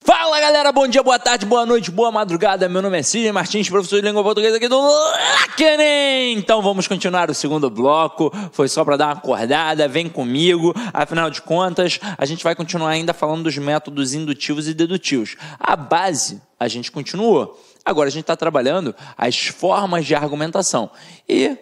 Fala galera, bom dia, boa tarde, boa noite, boa madrugada. Meu nome é Sidney Martins, professor de língua portuguesa aqui do Lackenem. Então vamos continuar o segundo bloco. Foi só para dar uma acordada, vem comigo. Afinal de contas, a gente vai continuar ainda falando dos métodos indutivos e dedutivos. A base a gente continuou. Agora a gente está trabalhando as formas de argumentação. E,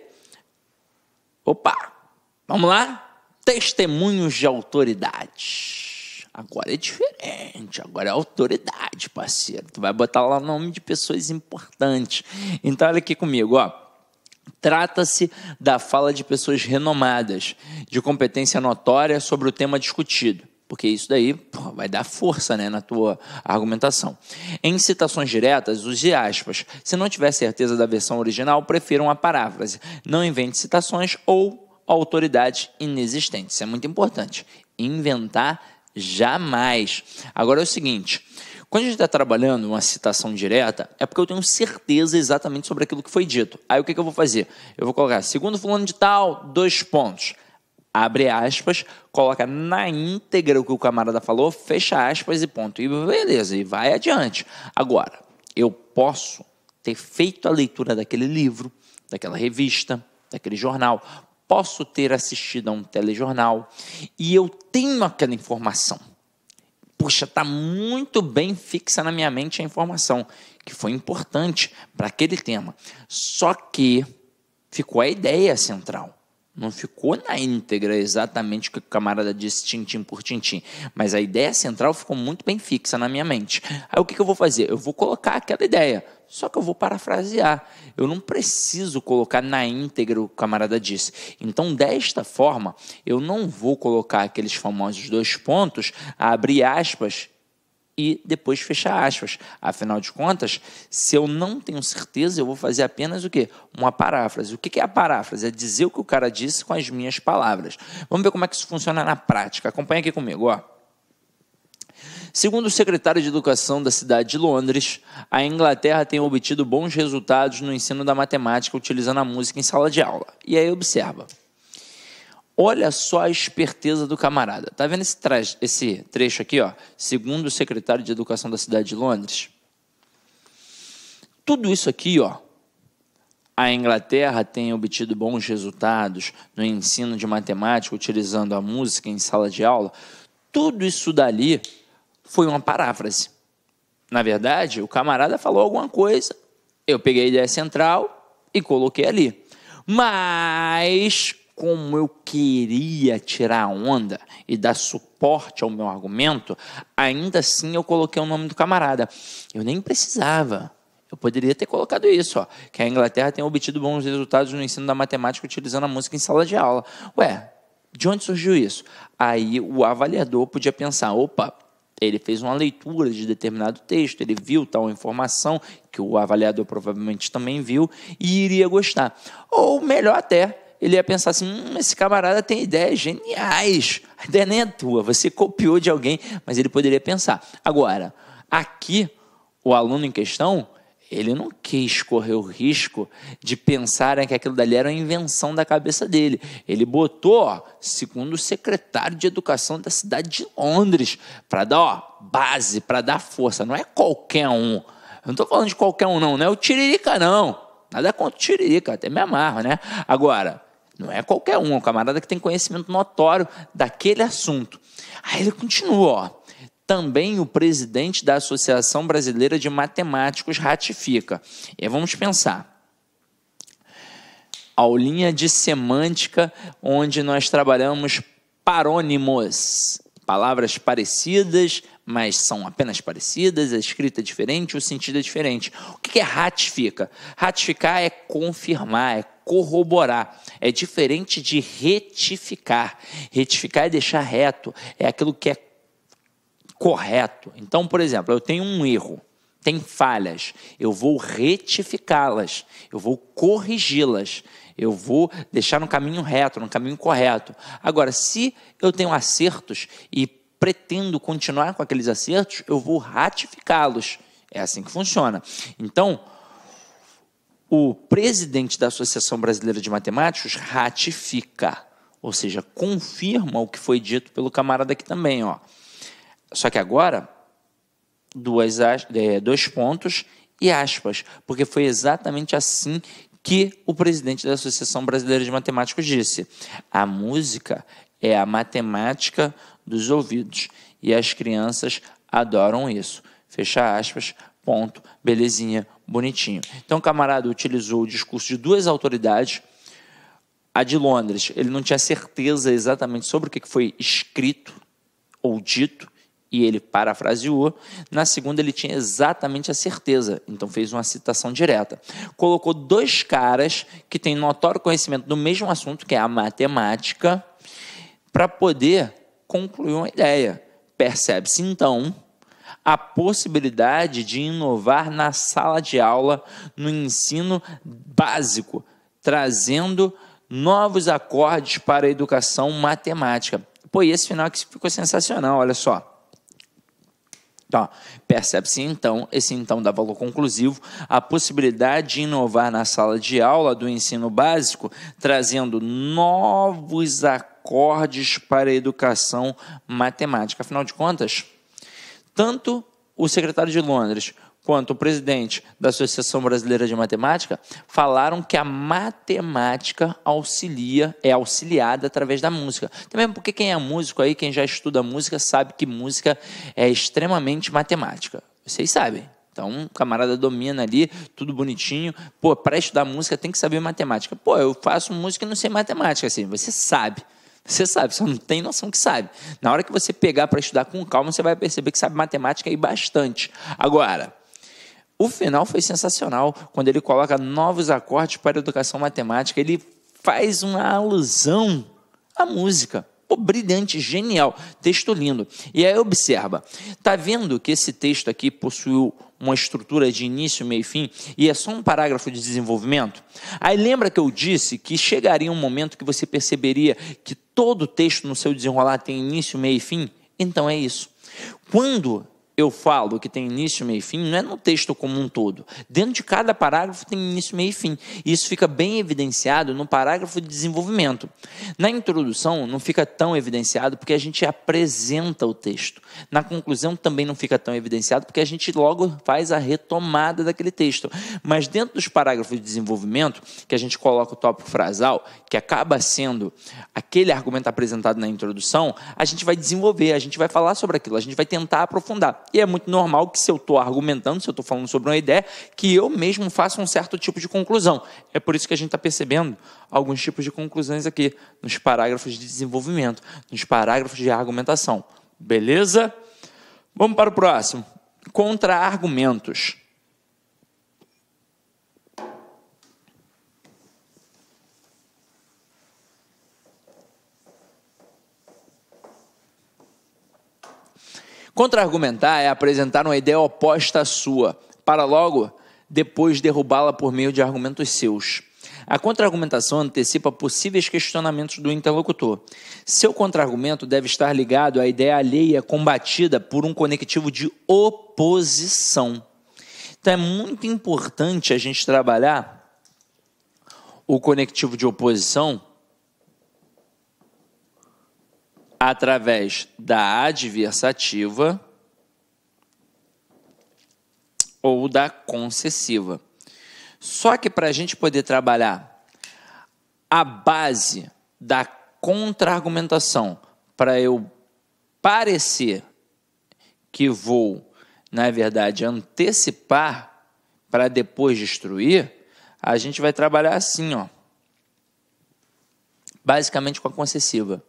vamos lá? Testemunhos de autoridade. Agora é diferente, agora é autoridade, parceiro. Tu vai botar lá o nome de pessoas importantes. Então, olha aqui comigo, ó. Trata-se da fala de pessoas renomadas, de competência notória sobre o tema discutido. Porque isso daí vai dar força, né, na tua argumentação. Em citações diretas, use aspas. Se não tiver certeza da versão original, prefira uma paráfrase. Não invente citações ou autoridade inexistente. Isso é muito importante. Inventar jamais. Agora é o seguinte, quando a gente está trabalhando uma citação direta, é porque eu tenho certeza exatamente sobre aquilo que foi dito. Aí o que eu vou fazer? Eu vou colocar, segundo fulano de tal, 2 pontos. Abre aspas, coloca na íntegra o que o camarada falou, fecha aspas e ponto. E beleza, e vai adiante. Agora, eu posso ter feito a leitura daquele livro, daquela revista, daquele jornal, posso ter assistido a um telejornal e eu tenho aquela informação. Puxa, está muito bem fixa na minha mente a informação, que foi importante para aquele tema. Só que ficou a ideia central. Não ficou na íntegra exatamente o que o camarada disse tintim por tintim, mas a ideia central ficou muito bem fixa na minha mente. Aí o que eu vou fazer? Eu vou colocar aquela ideia, só que eu vou parafrasear. Eu não preciso colocar na íntegra o que o camarada disse. Então, desta forma, eu não vou colocar aqueles famosos 2 pontos, abrir aspas e depois fechar aspas. Afinal de contas, se eu não tenho certeza, eu vou fazer apenas o quê? Uma paráfrase. O que é a paráfrase? É dizer o que o cara disse com as minhas palavras. Vamos ver como é que isso funciona na prática. Acompanha aqui comigo, ó. Segundo o secretário de Educação da cidade de Londres, a Inglaterra tem obtido bons resultados no ensino da matemática utilizando a música em sala de aula. E aí observa. Olha só a esperteza do camarada. Tá vendo esse trecho aqui, ó? Segundo o secretário de Educação da cidade de Londres. Tudo isso aqui, ó. A Inglaterra tem obtido bons resultados no ensino de matemática utilizando a música em sala de aula. Tudo isso dali foi uma paráfrase. Na verdade, o camarada falou alguma coisa, eu peguei a ideia central e coloquei ali. Mas como eu queria tirar a onda e dar suporte ao meu argumento, ainda assim eu coloquei o nome do camarada. Eu nem precisava. Eu poderia ter colocado isso, ó, que a Inglaterra tem obtido bons resultados no ensino da matemática utilizando a música em sala de aula. Ué, de onde surgiu isso? Aí o avaliador podia pensar, opa, ele fez uma leitura de determinado texto, ele viu tal informação, que o avaliador provavelmente também viu, e iria gostar. Ou melhor até, ele ia pensar assim, esse camarada tem ideias geniais, a ideia nem é tua, você copiou de alguém, mas ele poderia pensar. Agora, aqui, o aluno em questão, ele não quis correr o risco de pensar que aquilo dali era uma invenção da cabeça dele. Ele botou, ó, segundo o secretário de Educação da cidade de Londres, para dar, ó, base, para dar força. Não é qualquer um. Eu não estou falando de qualquer um, não é o Tiririca, não. Nada contra o Tiririca, até me amarro, né? Agora, não é qualquer um, é um camarada que tem conhecimento notório daquele assunto. Aí ele continua, ó. Também o presidente da Associação Brasileira de Matemáticos ratifica. E aí vamos pensar. Aulinha de semântica, onde nós trabalhamos parônimos. Palavras parecidas, mas são apenas parecidas, a escrita é diferente, o sentido é diferente. O que é ratifica? Ratificar é confirmar, é corroborar. É diferente de retificar. Retificar é deixar reto, é aquilo que é correto. Então, por exemplo, eu tenho um erro, tem falhas, eu vou retificá-las, eu vou corrigi-las, eu vou deixar no caminho reto, no caminho correto. Agora, se eu tenho acertos e pretendo continuar com aqueles acertos, eu vou ratificá-los. É assim que funciona. Então, o presidente da Associação Brasileira de Matemáticos ratifica, ou seja, confirma o que foi dito pelo camarada aqui também, ó. Só que agora, dois pontos e aspas, porque foi exatamente assim que o presidente da Associação Brasileira de Matemáticos disse: a música é a matemática dos ouvidos e as crianças adoram isso. Fecha aspas, ponto, belezinha, bonitinho. Então o camarada utilizou o discurso de duas autoridades. A de Londres, ele não tinha certeza exatamente sobre o que foi escrito ou dito, e ele parafraseou. Na segunda, ele tinha exatamente a certeza, então fez uma citação direta. Colocou dois caras que têm notório conhecimento do mesmo assunto, que é a matemática, para poder concluir uma ideia. Percebe-se, então, a possibilidade de inovar na sala de aula, no ensino básico, trazendo novos acordes para a educação matemática. Pô, e esse final aqui ficou sensacional, olha só. Então, percebe-se então, esse então dá valor conclusivo, a possibilidade de inovar na sala de aula do ensino básico, trazendo novos acordes para a educação matemática. Afinal de contas, tanto o secretário de Londres quanto o presidente da Associação Brasileira de Matemática falaram que a matemática é auxiliada através da música. Também porque quem é músico aí, quem já estuda música, sabe que música é extremamente matemática. Vocês sabem. Então, o camarada domina ali, tudo bonitinho. Pô, para estudar música tem que saber matemática. Pô, eu faço música e não sei matemática, assim, você sabe. Você sabe, só não tem noção que sabe. Na hora que você pegar para estudar com calma, você vai perceber que sabe matemática aí bastante. Agora, o final foi sensacional, quando ele coloca novos acordes para a educação matemática, ele faz uma alusão à música. Pô, brilhante, genial, texto lindo. E aí observa, tá vendo que esse texto aqui possuiu uma estrutura de início, meio e fim, e é só um parágrafo de desenvolvimento? Aí lembra que eu disse que chegaria um momento que você perceberia que todo texto no seu desenrolar tem início, meio e fim? Então é isso. Quando eu falo que tem início, meio e fim, não é no texto como um todo. Dentro de cada parágrafo tem início, meio e fim. E isso fica bem evidenciado no parágrafo de desenvolvimento. Na introdução não fica tão evidenciado porque a gente apresenta o texto. Na conclusão também não fica tão evidenciado porque a gente logo faz a retomada daquele texto. Mas dentro dos parágrafos de desenvolvimento, que a gente coloca o tópico frasal, que acaba sendo aquele argumento apresentado na introdução, a gente vai desenvolver, a gente vai falar sobre aquilo, a gente vai tentar aprofundar. E é muito normal que, se eu estou argumentando, se eu estou falando sobre uma ideia, que eu mesmo faça um certo tipo de conclusão. É por isso que a gente está percebendo alguns tipos de conclusões aqui, nos parágrafos de desenvolvimento, nos parágrafos de argumentação. Beleza? Vamos para o próximo. Contra-argumentos. Contra-argumentar é apresentar uma ideia oposta à sua, para logo depois derrubá-la por meio de argumentos seus. A contra-argumentação antecipa possíveis questionamentos do interlocutor. Seu contra-argumento deve estar ligado à ideia alheia combatida por um conectivo de oposição. Então é muito importante a gente trabalhar o conectivo de oposição através da adversativa ou da concessiva. Só que para a gente poder trabalhar a base da contra-argumentação, para eu parecer que vou, na verdade, antecipar para depois destruir, a gente vai trabalhar assim, ó, basicamente com a concessiva.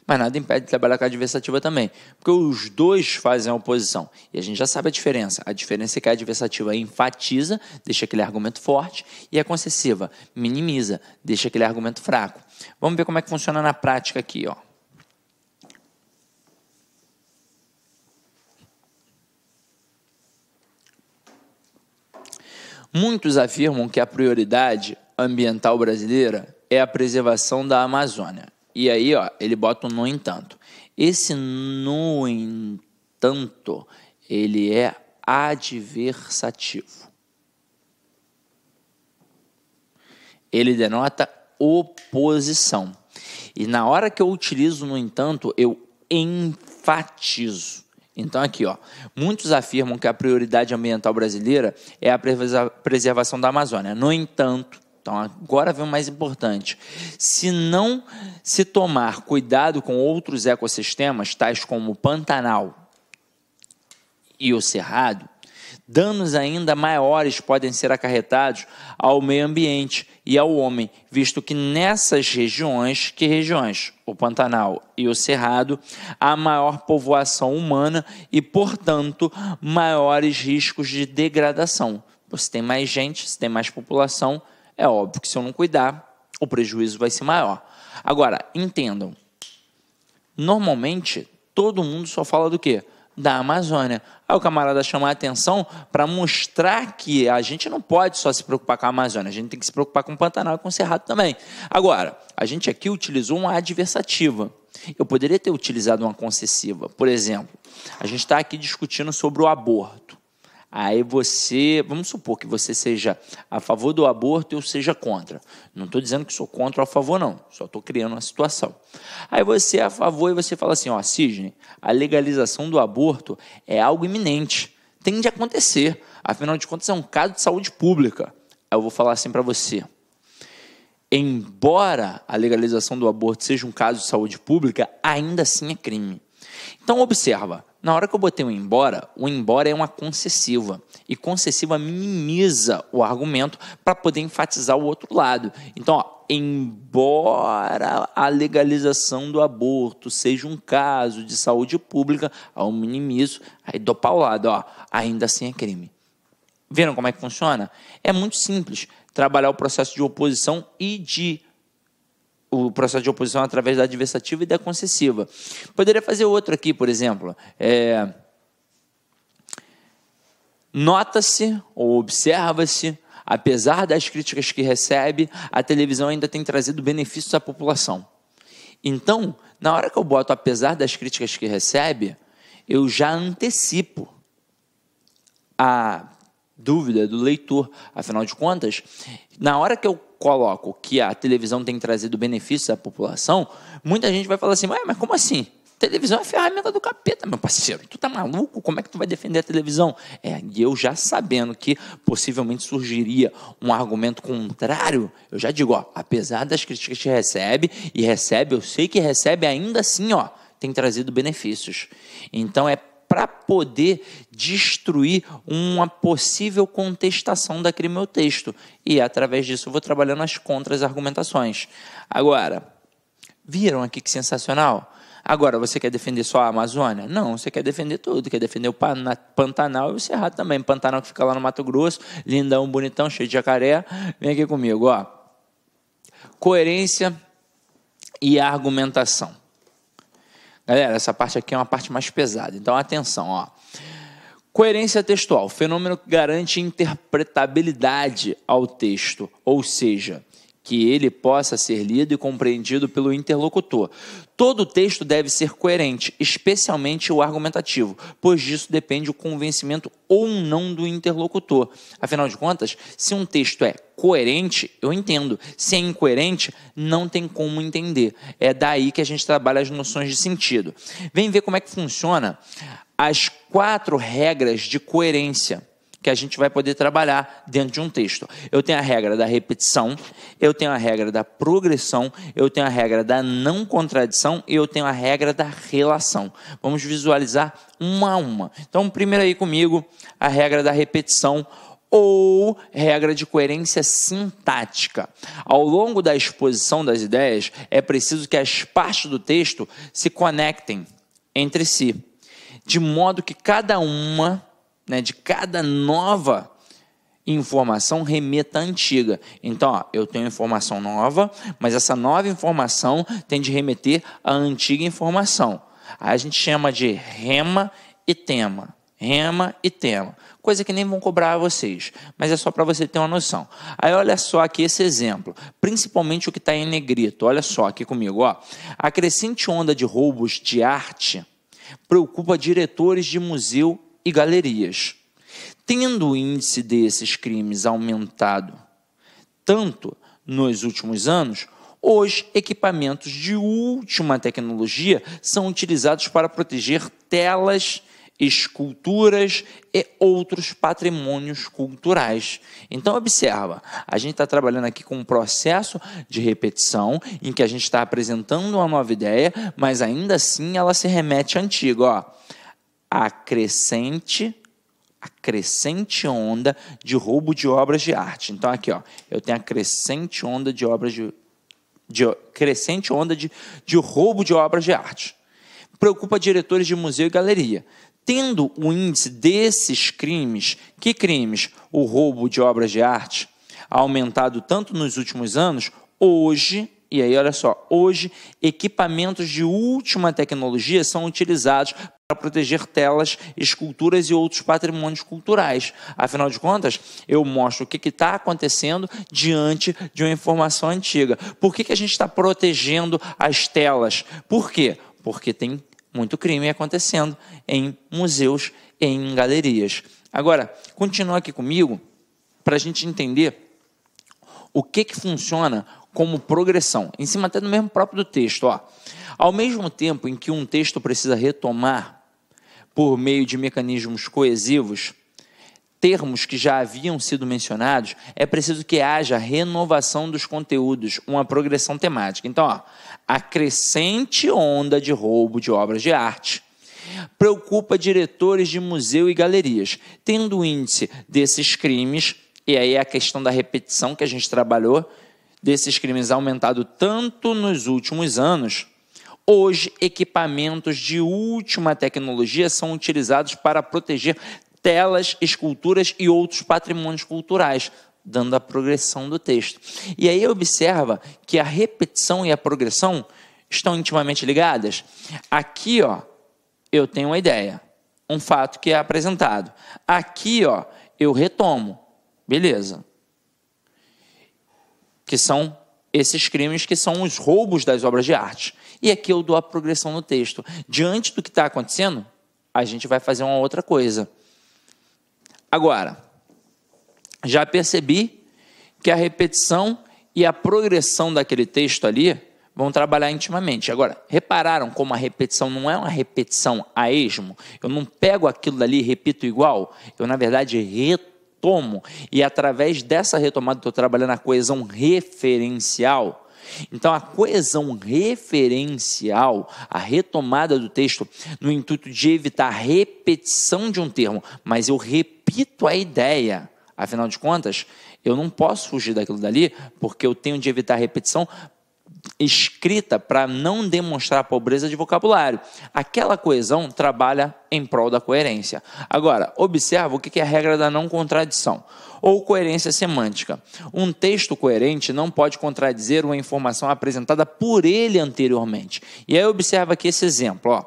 Mas nada impede de trabalhar com a adversativa também, porque os dois fazem a oposição. E a gente já sabe a diferença. A diferença é que a adversativa enfatiza, deixa aquele argumento forte, e a concessiva minimiza, deixa aquele argumento fraco. Vamos ver como é que funciona na prática aqui, ó. Muitos afirmam que a prioridade ambiental brasileira é a preservação da Amazônia. E aí, ó, ele bota um no entanto. Esse no entanto, ele é adversativo. Ele denota oposição. E na hora que eu utilizo, no entanto, eu enfatizo. Então aqui, ó, muitos afirmam que a prioridade ambiental brasileira é a preservação da Amazônia. No entanto, então agora vem o mais importante, se não se tomar cuidado com outros ecossistemas, tais como o Pantanal e o Cerrado, danos ainda maiores podem ser acarretados ao meio ambiente e ao homem, visto que nessas regiões, o Pantanal e o Cerrado, há maior povoação humana e, portanto, maiores riscos de degradação. Se tem mais gente, se tem mais população, é óbvio que se eu não cuidar, o prejuízo vai ser maior. Agora, entendam, normalmente todo mundo só fala do quê? Da Amazônia. Aí o camarada chama a atenção para mostrar que a gente não pode só se preocupar com a Amazônia, a gente tem que se preocupar com o Pantanal e com o Cerrado também. Agora, a gente aqui utilizou uma adversativa. Eu poderia ter utilizado uma concessiva. Por exemplo, a gente está aqui discutindo sobre o aborto. Aí você, vamos supor que você seja a favor do aborto e eu seja contra. Não estou dizendo que sou contra ou a favor, não. Só estou criando uma situação. Aí você é a favor e você fala assim, ó, Sidney, a legalização do aborto é algo iminente. Tem de acontecer. Afinal de contas, é um caso de saúde pública. Aí eu vou falar assim para você. Embora a legalização do aborto seja um caso de saúde pública, ainda assim é crime. Então, observa. Na hora que eu botei o embora é uma concessiva. E concessiva minimiza o argumento para poder enfatizar o outro lado. Então, ó, embora a legalização do aborto seja um caso de saúde pública, eu minimizo, aí dou para o lado, ó, ainda assim é crime. Viram como é que funciona? É muito simples. Trabalhar o processo de oposição o processo de oposição através da adversativa e da concessiva. Poderia fazer outro aqui, por exemplo. Nota-se ou observa-se, apesar das críticas que recebe, a televisão ainda tem trazido benefícios à população. Então, na hora que eu boto apesar das críticas que recebe, eu já antecipo a dúvida do leitor. Afinal de contas, na hora que eu coloco que a televisão tem trazido benefícios à população, muita gente vai falar assim, mas como assim? Televisão é ferramenta do capeta, meu parceiro. Tu tá maluco? Como é que tu vai defender a televisão? E eu já sabendo que possivelmente surgiria um argumento contrário, eu já digo, ó, apesar das críticas que recebe, eu sei que recebe, ainda assim, ó, tem trazido benefícios. Então, é para poder destruir uma possível contestação daquele meu texto. E, através disso, eu vou trabalhando as contra-argumentações. Agora, viram aqui que sensacional? Agora, você quer defender só a Amazônia? Não, você quer defender tudo. Quer defender o Pantanal e o Cerrado também. Pantanal que fica lá no Mato Grosso, lindão, bonitão, cheio de jacaré. Vem aqui comigo, ó. Coerência e argumentação. Galera, essa parte aqui é uma parte mais pesada, então atenção, ó. Coerência textual, fenômeno que garante interpretabilidade ao texto, ou seja, que ele possa ser lido e compreendido pelo interlocutor. Todo texto deve ser coerente, especialmente o argumentativo, pois disso depende o convencimento ou não do interlocutor. Afinal de contas, se um texto é coerente, eu entendo. Se é incoerente, não tem como entender. É daí que a gente trabalha as noções de sentido. Vem ver como é que funciona as 4 regras de coerência que a gente vai poder trabalhar dentro de um texto. Eu tenho a regra da repetição, eu tenho a regra da progressão, eu tenho a regra da não contradição e eu tenho a regra da relação. Vamos visualizar uma a uma. Então, primeiro aí comigo, a regra da repetição ou regra de coerência sintática. Ao longo da exposição das ideias, é preciso que as partes do texto se conectem entre si, de modo que cada uma, de cada nova informação remeta à antiga. Então, ó, eu tenho informação nova, mas essa nova informação tem de remeter à antiga informação. Aí a gente chama de rema e tema. Rema e tema. Coisa que nem vão cobrar a vocês, mas é só para você ter uma noção. Aí olha só aqui esse exemplo, principalmente o que está em negrito. Olha só aqui comigo, ó. A crescente onda de roubos de arte preocupa diretores de museu e galerias. Tendo o índice desses crimes aumentado tanto nos últimos anos, hoje equipamentos de última tecnologia são utilizados para proteger telas, esculturas e outros patrimônios culturais. Então, observa, a gente está trabalhando aqui com um processo de repetição, em que a gente está apresentando uma nova ideia, mas ainda assim ela se remete à antiga. Ó. A crescente onda de roubo de obras de arte. Então, aqui, ó, eu tenho a crescente onda de obras crescente onda de roubo de obras de arte. Preocupa diretores de museu e galeria. Tendo o índice desses crimes, que crimes? O roubo de obras de arte, aumentado tanto nos últimos anos, hoje, e aí olha só, hoje equipamentos de última tecnologia são utilizados para proteger telas, esculturas e outros patrimônios culturais. Afinal de contas, eu mostro o que está acontecendo diante de uma informação antiga. Por que a gente está protegendo as telas? Por quê? Porque tem muito crime acontecendo em museus e em galerias. Agora, continua aqui comigo para a gente entender o que funciona como progressão, em cima até do mesmo próprio do texto. Ó. Ao mesmo tempo em que um texto precisa retomar, por meio de mecanismos coesivos, termos que já haviam sido mencionados, é preciso que haja renovação dos conteúdos, uma progressão temática. Então, ó, a crescente onda de roubo de obras de arte preocupa diretores de museu e galerias, tendo o índice desses crimes, e aí é a questão da repetição que a gente trabalhou, desses crimes aumentado tanto nos últimos anos. Hoje, equipamentos de última tecnologia são utilizados para proteger telas, esculturas e outros patrimônios culturais, dando a progressão do texto. E aí observa que a repetição e a progressão estão intimamente ligadas. Aqui, ó, eu tenho uma ideia, um fato que é apresentado. Aqui, ó, eu retomo, beleza. Que são esses crimes que são os roubos das obras de arte. E aqui eu dou a progressão no texto. Diante do que está acontecendo, a gente vai fazer uma outra coisa. Agora, já percebi que a repetição e a progressão daquele texto ali vão trabalhar intimamente. Agora, repararam como a repetição não é uma repetição a esmo? Eu não pego aquilo dali e repito igual. Eu, na verdade, retomo. E através dessa retomada, estou trabalhando a coesão referencial. Então, a coesão referencial, a retomada do texto, no intuito de evitar a repetição de um termo, mas eu repito a ideia. Afinal de contas, eu não posso fugir daquilo dali, porque eu tenho de evitar a repetição escrita para não demonstrar a pobreza de vocabulário. Aquela coesão trabalha em prol da coerência. Agora, observa o que é a regra da não contradição, ou coerência semântica. Um texto coerente não pode contradizer uma informação apresentada por ele anteriormente. E aí observa aqui esse exemplo. Ó.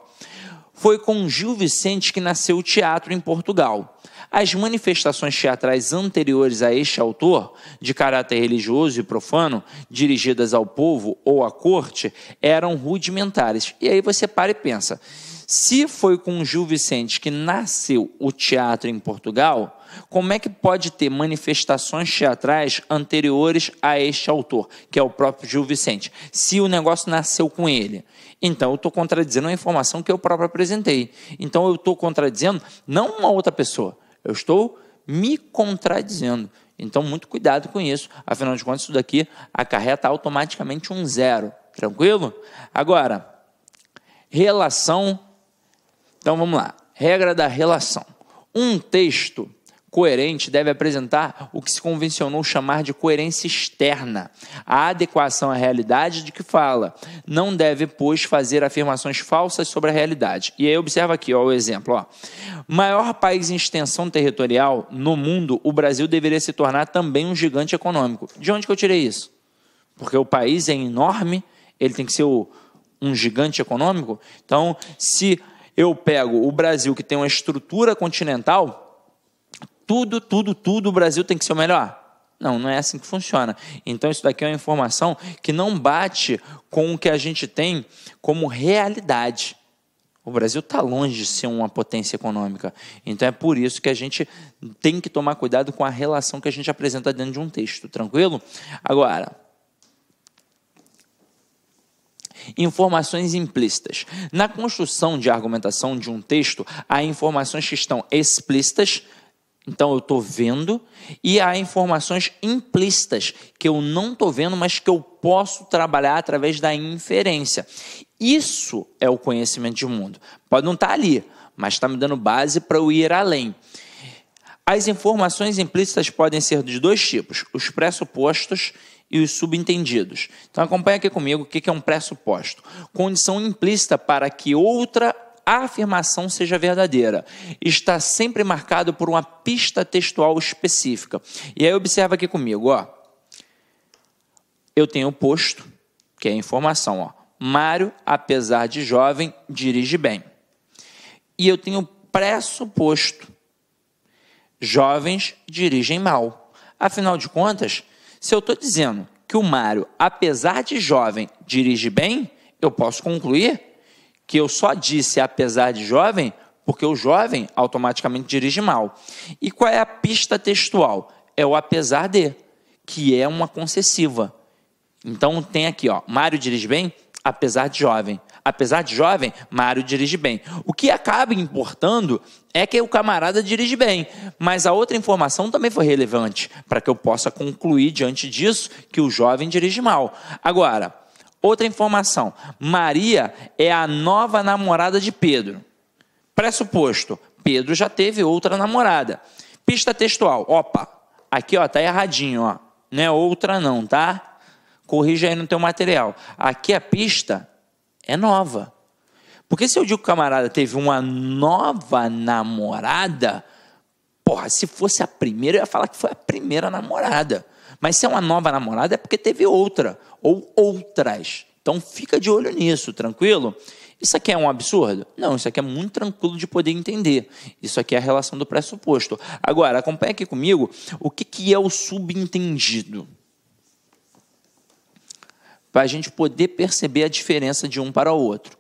Foi com Gil Vicente que nasceu o teatro em Portugal. As manifestações teatrais anteriores a este autor, de caráter religioso e profano, dirigidas ao povo ou à corte, eram rudimentares. E aí você para e pensa, se foi com Gil Vicente que nasceu o teatro em Portugal, como é que pode ter manifestações teatrais anteriores a este autor, que é o próprio Gil Vicente, se o negócio nasceu com ele? Então, eu estou contradizendo uma informação que eu próprio apresentei. Então, eu estou contradizendo não uma outra pessoa, eu estou me contradizendo. Então, muito cuidado com isso. Afinal de contas, isso daqui acarreta automaticamente um 0. Tranquilo? Agora, relação. Então, vamos lá. Regra da relação. Um texto coerente deve apresentar o que se convencionou chamar de coerência externa, a adequação à realidade de que fala. Não deve, pois, fazer afirmações falsas sobre a realidade. E aí observa aqui ó, o exemplo. Ó. Maior país em extensão territorial no mundo, o Brasil deveria se tornar também um gigante econômico. De onde que eu tirei isso? Porque o país é enorme, ele tem que ser um gigante econômico? Então, se eu pego o Brasil, que tem uma estrutura continental, tudo o Brasil tem que ser o melhor? Não, não é assim que funciona. Então, isso daqui é uma informação que não bate com o que a gente tem como realidade. O Brasil está longe de ser uma potência econômica. Então, é por isso que a gente tem que tomar cuidado com a relação que a gente apresenta dentro de um texto. Tranquilo? Agora, Informações implícitas. Na construção de argumentação de um texto, há informações que estão explícitas, então eu estou vendo, e há informações implícitas, que eu não estou vendo, mas que eu posso trabalhar através da inferência. Isso é o conhecimento de mundo. Pode não estar ali, mas está me dando base para eu ir além. As informações implícitas podem ser de dois tipos, os pressupostos e os subentendidos. Então acompanha aqui comigo o que é um pressuposto. Condição implícita para que outra afirmação seja verdadeira. Está sempre marcado por uma pista textual específica. E aí observa aqui comigo, ó. Eu tenho o posto, que é a informação, ó. Mário, apesar de jovem, dirige bem. E eu tenho pressuposto. Jovens dirigem mal. Afinal de contas, se eu estou dizendo que o Mário, apesar de jovem, dirige bem, eu posso concluir que eu só disse apesar de jovem, porque o jovem automaticamente dirige mal. E qual é a pista textual? É o apesar de, que é uma concessiva. Então tem aqui, ó, Mário dirige bem, apesar de jovem. Apesar de jovem, Mário dirige bem. O que acaba importando é que o camarada dirige bem, mas a outra informação também foi relevante, para que eu possa concluir diante disso que o jovem dirige mal. Agora, outra informação, Maria é a nova namorada de Pedro. Pressuposto, Pedro já teve outra namorada. Pista textual, opa, aqui ó, tá erradinho, ó. Não é outra não, tá? Corrija aí no teu material. Aqui a pista é nova. Porque se eu digo que o camarada teve uma nova namorada, porra, se fosse a primeira, eu ia falar que foi a primeira namorada. Mas se é uma nova namorada, é porque teve outra, ou outras. Então fica de olho nisso, tranquilo? Isso aqui é um absurdo? Não, isso aqui é muito tranquilo de poder entender. Isso aqui é a relação do pressuposto. Agora, acompanha aqui comigo o que é o subentendido. Para a gente poder perceber a diferença de um para o outro.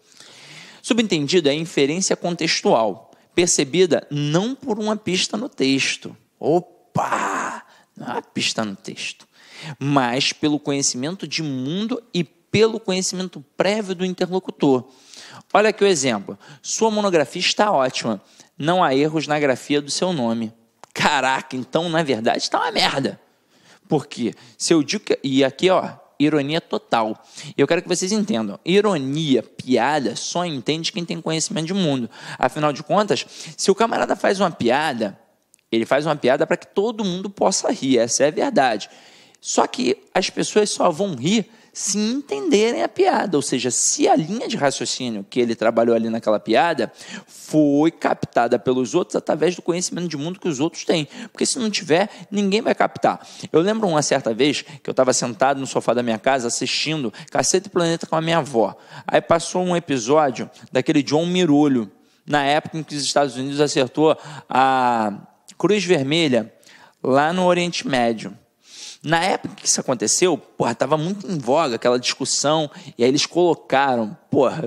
Subentendido é a inferência contextual, percebida não por uma pista no texto. Opa! Não é uma pista no texto. Mas pelo conhecimento de mundo e pelo conhecimento prévio do interlocutor. Olha aqui o exemplo. Sua monografia está ótima. Não há erros na grafia do seu nome. Caraca, então, na verdade, está uma merda. Por quê? Se eu digo que... E aqui, ó, ironia total. Eu quero que vocês entendam. Ironia, piada, só entende quem tem conhecimento de mundo. Afinal de contas, se o camarada faz uma piada, ele faz uma piada para que todo mundo possa rir. Essa é a verdade. Só que as pessoas só vão rir se entenderem a piada, ou seja, se a linha de raciocínio que ele trabalhou ali naquela piada foi captada pelos outros através do conhecimento de mundo que os outros têm, porque se não tiver, ninguém vai captar. Eu lembro uma certa vez que eu estava sentado no sofá da minha casa assistindo Cacete e Planeta com a minha avó, aí passou um episódio daquele John Mirolho, na época em que os Estados Unidos acertou a Cruz Vermelha lá no Oriente Médio. Na época que isso aconteceu, estava muito em voga aquela discussão, e aí eles colocaram,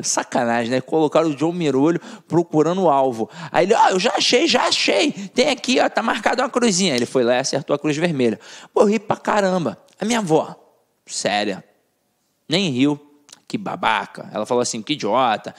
sacanagem, né? Colocaram o John Mirolho procurando o alvo. Aí ele, eu já achei, tem aqui, ó, tá marcada uma cruzinha. Ele foi lá e acertou a cruz vermelha. Eu ri pra caramba. A minha avó, séria, nem riu, que babaca. Ela falou assim, que idiota,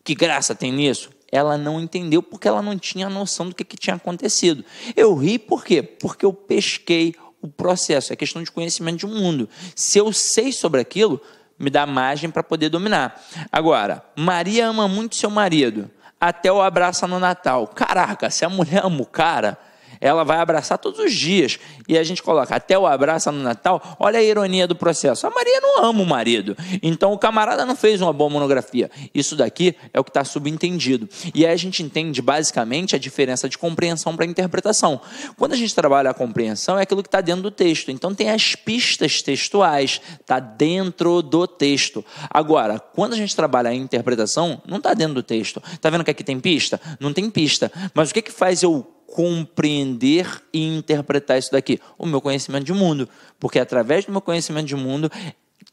que graça tem nisso? Ela não entendeu porque ela não tinha noção do que tinha acontecido. Eu ri por quê? Porque eu pesquei o processo, é questão de conhecimento de mundo. Se eu sei sobre aquilo, me dá margem para poder dominar. Agora, Maria ama muito seu marido, até o abraça no Natal. Caraca, se a mulher ama o cara, ela vai abraçar todos os dias. E a gente coloca até o abraça no Natal. Olha a ironia do processo. A Maria não ama o marido. Então o camarada não fez uma boa monografia. Isso daqui é o que está subentendido. E aí a gente entende basicamente a diferença de compreensão para interpretação. Quando a gente trabalha a compreensão, é aquilo que está dentro do texto. Então tem as pistas textuais. Está dentro do texto. Agora, quando a gente trabalha a interpretação, não está dentro do texto. Está vendo que aqui tem pista? Não tem pista. Mas o que faz eu compreender e interpretar isso daqui? O meu conhecimento de mundo, porque é através do meu conhecimento de mundo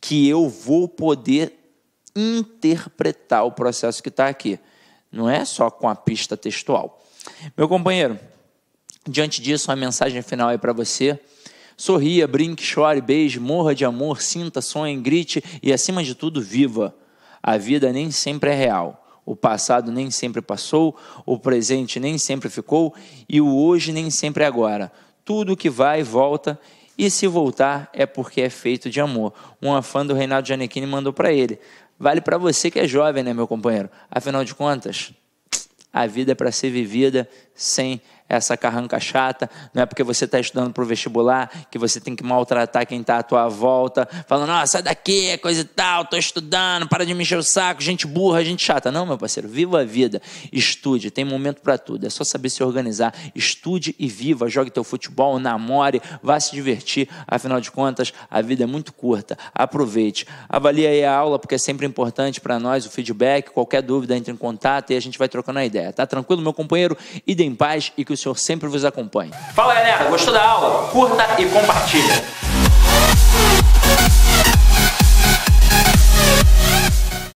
que eu vou poder interpretar o processo que está aqui, não é só com a pista textual. Meu companheiro, diante disso, uma mensagem final aí para você, Sorria, brinque, chore, beije, morra de amor, sinta, sonhe, grite e, acima de tudo, viva. A vida nem sempre é real. O passado nem sempre passou, o presente nem sempre ficou e o hoje nem sempre é agora. Tudo que vai volta e se voltar é porque é feito de amor. Uma fã do Reinaldo Gianecchini mandou para ele. Vale para você que é jovem, né, meu companheiro? Afinal de contas, a vida é para ser vivida sem essa carranca chata. Não é porque você está estudando para o vestibular que você tem que maltratar quem está à tua volta, falando, nossa, sai daqui, é coisa e tal, estou estudando, para de me encher o saco, gente burra, gente chata. Não, meu parceiro, viva a vida, estude, tem momento para tudo, é só saber se organizar, estude e viva, jogue teu futebol, namore, vá se divertir, afinal de contas, a vida é muito curta, aproveite. Avalie aí a aula, porque é sempre importante para nós o feedback, qualquer dúvida, entre em contato e a gente vai trocando a ideia, tá tranquilo, meu companheiro? Ide em paz e que o Senhor sempre vos acompanhe. Fala, galera, gostou da aula? Curta e compartilha.